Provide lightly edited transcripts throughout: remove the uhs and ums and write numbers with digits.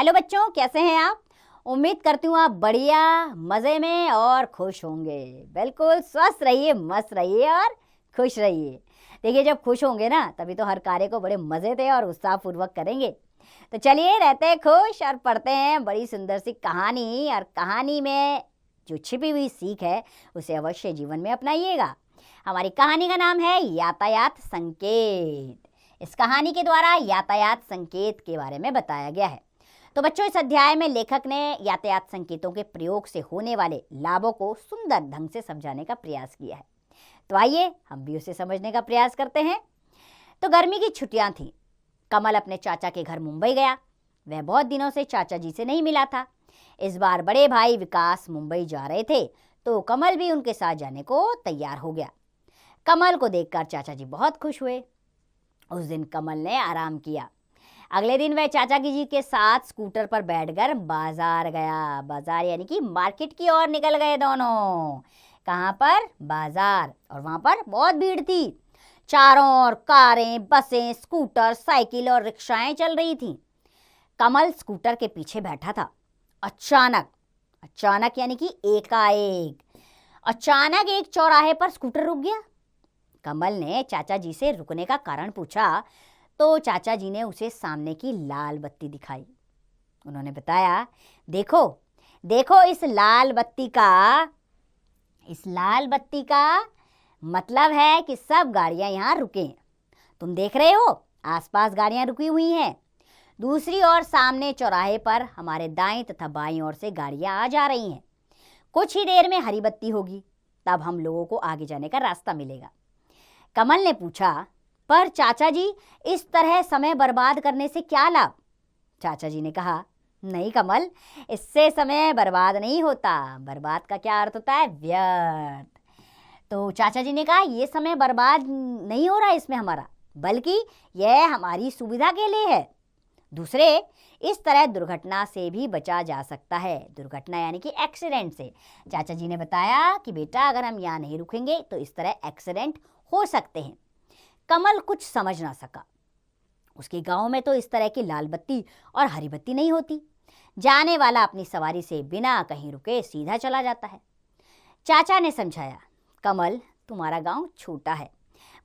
Hello बच्चों, कैसे हैं आप? उम्मीद करती हूँ आप बढ़िया, मज़े में और खुश होंगे। बिल्कुल स्वस्थ रहिए, मस्त रहिए और खुश रहिए। देखिए, जब खुश होंगे ना तभी तो हर कार्य को बड़े मज़े से और उत्साहपूर्वक करेंगे। तो चलिए, रहते हैं खुश और पढ़ते हैं बड़ी सुंदर सी कहानी। और कहानी में जो छिपी हुई सीख है उसे अवश्य जीवन में अपनाइएगा। हमारी कहानी का नाम है यातायात संकेत। इस कहानी के द्वारा यातायात संकेत के बारे में बताया गया है। तो बच्चों, इस अध्याय में लेखक ने यातायात संकेतों के प्रयोग से होने वाले लाभों को सुंदर ढंग से समझाने का प्रयास किया है। तो आइए हम भी उसे समझने का प्रयास करते हैं। तो गर्मी की छुट्टियां थीं। कमल अपने चाचा के घर मुंबई गया। वह बहुत दिनों से चाचा जी से नहीं मिला था। इस बार बड़े भाई विकास मुंबई जा रहे थे तो कमल भी उनके साथ जाने को तैयार हो गया। कमल को देखकर चाचा जी बहुत खुश हुए। उस दिन कमल ने आराम किया। अगले दिन वह चाचा जी के साथ स्कूटर पर बैठकर बाजार गया। बाजार यानी कि मार्केट की ओर निकल गए दोनों। कहाँ पर? बाजार। और वहाँ पर बहुत भीड़ थी। चारों ओर कारें, बसें, स्कूटर, साइकिल और रिक्शाएं चल रही थीं। कमल स्कूटर के पीछे बैठा था। अचानक यानी कि अचानक एक चौराहे पर स्कूटर रुक गया। कमल ने चाचा जी से रुकने का कारण पूछा तो चाचा जी ने उसे सामने की लाल बत्ती दिखाई। उन्होंने बताया, देखो इस लाल बत्ती का मतलब है कि सब गाड़ियां यहाँ रुके। तुम देख रहे हो, आसपास गाड़ियां रुकी हुई हैं। दूसरी ओर सामने चौराहे पर हमारे दाएं तथा बाईं ओर से गाड़ियां आ जा रही हैं। कुछ ही देर में हरी बत्ती होगी, तब हम लोगों को आगे जाने का रास्ता मिलेगा। कमल ने पूछा, पर चाचा जी, इस तरह समय बर्बाद करने से क्या लाभ? चाचा जी ने कहा, नहीं कमल, इससे समय बर्बाद नहीं होता। बर्बाद का क्या अर्थ होता है? व्यर्थ। तो चाचा जी ने कहा, ये समय बर्बाद नहीं हो रहा इसमें हमारा, बल्कि यह हमारी सुविधा के लिए है। दूसरे, इस तरह दुर्घटना से भी बचा जा सकता है। दुर्घटना यानी कि एक्सीडेंट से। चाचा जी ने बताया कि बेटा, अगर हम यहाँ नहीं रुकेंगे तो इस तरह एक्सीडेंट हो सकते हैं। कमल कुछ समझ ना सका। उसके गांव में तो इस तरह की लाल बत्ती और हरी बत्ती नहीं होती। जाने वाला अपनी सवारी से बिना कहीं रुके सीधा चला जाता है। चाचा ने समझाया, कमल, तुम्हारा गांव छोटा है,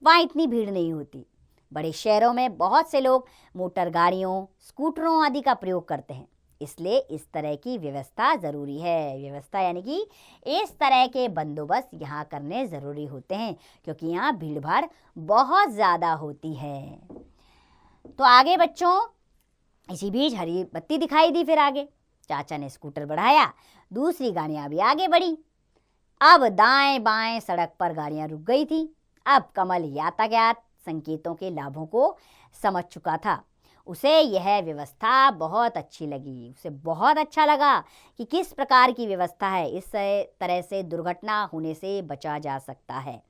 वहाँ इतनी भीड़ नहीं होती। बड़े शहरों में बहुत से लोग मोटर गाड़ियों, स्कूटरों आदि का प्रयोग करते हैं, इसलिए इस तरह की व्यवस्था ज़रूरी है। व्यवस्था यानी कि इस तरह के बंदोबस्त यहाँ करने ज़रूरी होते हैं, क्योंकि यहाँ भीड़ भाड़ बहुत ज़्यादा होती है। तो आगे बच्चों, इसी बीच हरी बत्ती दिखाई दी। फिर आगे चाचा ने स्कूटर बढ़ाया, दूसरी गाड़ियाँ भी आगे बढ़ी। अब दाएं बाएं सड़क पर गाड़ियाँ रुक गई थी। अब कमल यातायात संकेतों के लाभों को समझ चुका था। उसे यह व्यवस्था बहुत अच्छी लगी। उसे बहुत अच्छा लगा कि किस प्रकार की व्यवस्था है। इस तरह से दुर्घटना होने से बचा जा सकता है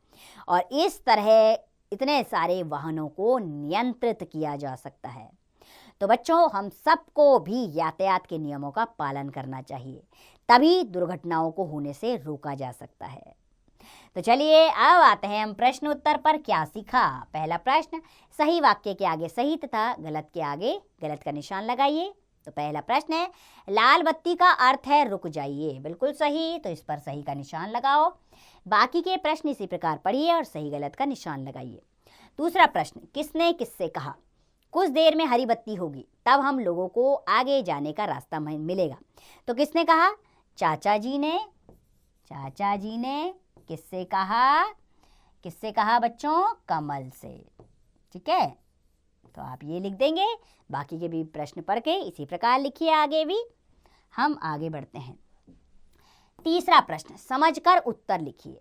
और इस तरह इतने सारे वाहनों को नियंत्रित किया जा सकता है। तो बच्चों, हम सबको भी यातायात के नियमों का पालन करना चाहिए, तभी दुर्घटनाओं को होने से रोका जा सकता है। तो चलिए, अब आते हैं हम प्रश्न उत्तर पर। क्या सीखा? पहला प्रश्न, सही वाक्य के आगे सही तथा गलत के आगे गलत का निशान लगाइए। तो पहला प्रश्न है, लाल बत्ती का अर्थ है रुक जाइए। बिल्कुल सही, तो इस पर सही का निशान लगाओ। बाकी के प्रश्न इसी प्रकार पढ़िए और सही गलत का निशान लगाइए। दूसरा प्रश्न, किसने किससे कहा? कुछ देर में हरी बत्ती होगी, तब हम लोगों को आगे जाने का रास्ता मिलेगा। तो किसने कहा? चाचा जी ने। किससे कहा बच्चों? कमल से। ठीक है, तो आप ये लिख देंगे। बाकी के भी प्रश्न पढ़ के इसी प्रकार लिखिए। आगे भी हम आगे बढ़ते हैं। तीसरा प्रश्न, समझकर उत्तर लिखिए।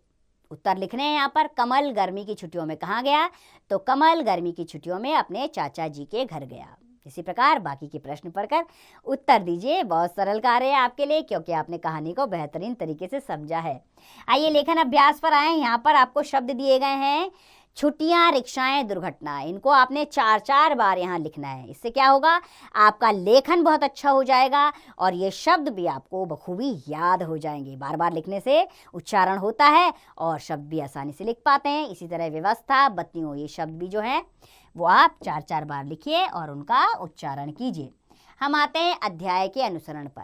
उत्तर लिखने हैं यहाँ पर। कमल गर्मी की छुट्टियों में कहाँ गया? तो कमल गर्मी की छुट्टियों में अपने चाचा जी के घर गया। इसी प्रकार बाकी के प्रश्न पढ़कर उत्तर दीजिए। बहुत सरल कार्य है आपके लिए, क्योंकि आपने कहानी को बेहतरीन तरीके से समझा है। आइए लेखन अभ्यास पर आए। यहाँ पर आपको शब्द दिए गए हैं, छुट्टियाँ, रिक्शाएं, दुर्घटना। इनको आपने 4-4 बार यहाँ लिखना है। इससे क्या होगा? आपका लेखन बहुत अच्छा हो जाएगा और ये शब्द भी आपको बखूबी याद हो जाएंगे। बार बार लिखने से उच्चारण होता है और शब्द भी आसानी से लिख पाते हैं। इसी तरह व्यवस्था, बत्तियों, ये शब्द भी जो हैं वो आप 4-4 बार लिखिए और उनका उच्चारण कीजिए। हम आते हैं अध्याय के अनुसरण पर।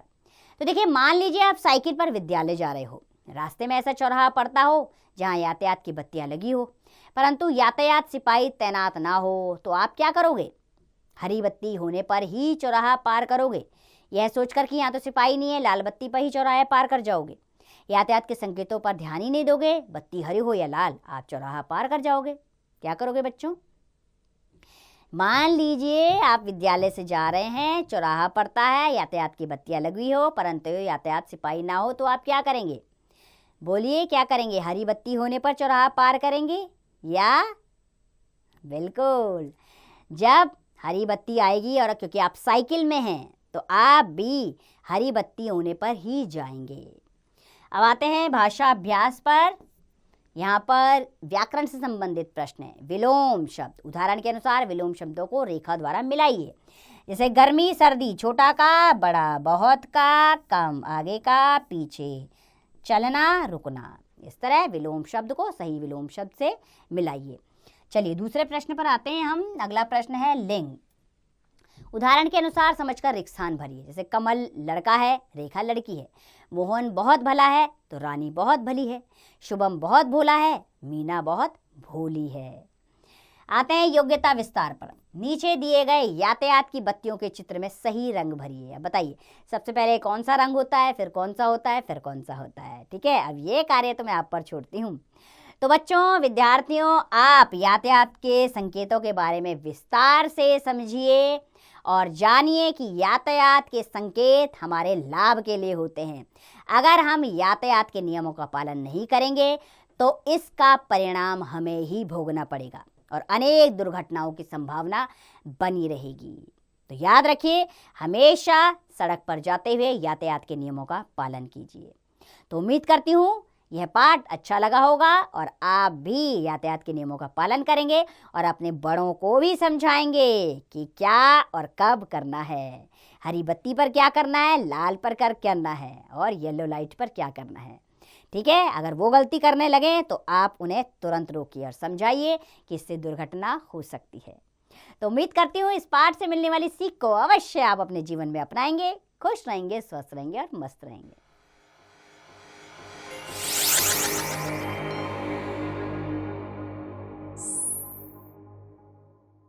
तो देखिए, मान लीजिए आप साइकिल पर विद्यालय जा रहे हो। रास्ते में ऐसा चौराहा पड़ता हो जहाँ यातायात की बत्तियां लगी हो, परंतु यातायात सिपाही तैनात ना हो, तो आप क्या करोगे? हरी बत्ती होने पर ही चौराहा पार करोगे, यह सोचकर कि यहाँ तो सिपाही नहीं है, लाल बत्ती पर ही चौराहा पार कर जाओगे। यातायात के संकेतों पर ध्यान ही नहीं दोगे, बत्ती हरी हो या लाल, आप चौराहा पार कर जाओगे। क्या करोगे बच्चों? मान लीजिए आप विद्यालय से जा रहे हैं, चौराहा पड़ता है, यातायात की बत्तियां लगी हो, परंतु यातायात सिपाही ना हो, तो आप क्या करेंगे? बोलिए, क्या करेंगे? हरी बत्ती होने पर चौराहा पार करेंगे या? बिल्कुल, जब हरी बत्ती आएगी और क्योंकि आप साइकिल में हैं तो आप भी हरी बत्ती होने पर ही जाएंगे। अब आते हैं भाषा अभ्यास पर। यहाँ पर व्याकरण से संबंधित प्रश्न है। विलोम शब्द, उदाहरण के अनुसार विलोम शब्दों को रेखा द्वारा मिलाइए। जैसे गर्मी, सर्दी, छोटा का बड़ा, बहुत का कम, आगे का पीछे, चलना रुकना। इस तरह विलोम शब्द को सही विलोम शब्द से मिलाइए। चलिए दूसरे प्रश्न पर आते हैं हम। अगला प्रश्न है लिंग। उदाहरण के अनुसार समझकर रिक्त स्थान भरिए। जैसे कमल लड़का है, रेखा लड़की है। मोहन बहुत भला है, तो रानी बहुत भली है। शुभम बहुत भोला है, मीना बहुत भोली है। आते हैं योग्यता विस्तार पर। नीचे दिए गए यातायात की बत्तियों के चित्र में सही रंग भरिए। बताइए, सबसे पहले कौन सा रंग होता है, फिर कौन सा होता है, फिर कौन सा होता है। ठीक है, अब ये कार्य तो मैं आप पर छोड़ती हूँ। तो बच्चों, विद्यार्थियों, आप यातायात के संकेतों के बारे में विस्तार से समझिए और जानिए कि यातायात के संकेत हमारे लाभ के लिए होते हैं। अगर हम यातायात के नियमों का पालन नहीं करेंगे तो इसका परिणाम हमें ही भोगना पड़ेगा और अनेक दुर्घटनाओं की संभावना बनी रहेगी। तो याद रखिए, हमेशा सड़क पर जाते हुए यातायात के नियमों का पालन कीजिए। तो उम्मीद करती हूँ यह पाठ अच्छा लगा होगा और आप भी यातायात के नियमों का पालन करेंगे और अपने बड़ों को भी समझाएंगे कि क्या और कब करना है। हरी बत्ती पर क्या करना है, लाल पर कर करना है और येलो लाइट पर क्या करना है। ठीक है, अगर वो गलती करने लगे तो आप उन्हें तुरंत रोकिए और समझाइए कि इससे दुर्घटना हो सकती है। तो उम्मीद करती हूँ इस पाठ से मिलने वाली सीख को अवश्य आप अपने जीवन में अपनाएंगे। खुश रहेंगे, स्वस्थ रहेंगे और मस्त रहेंगे।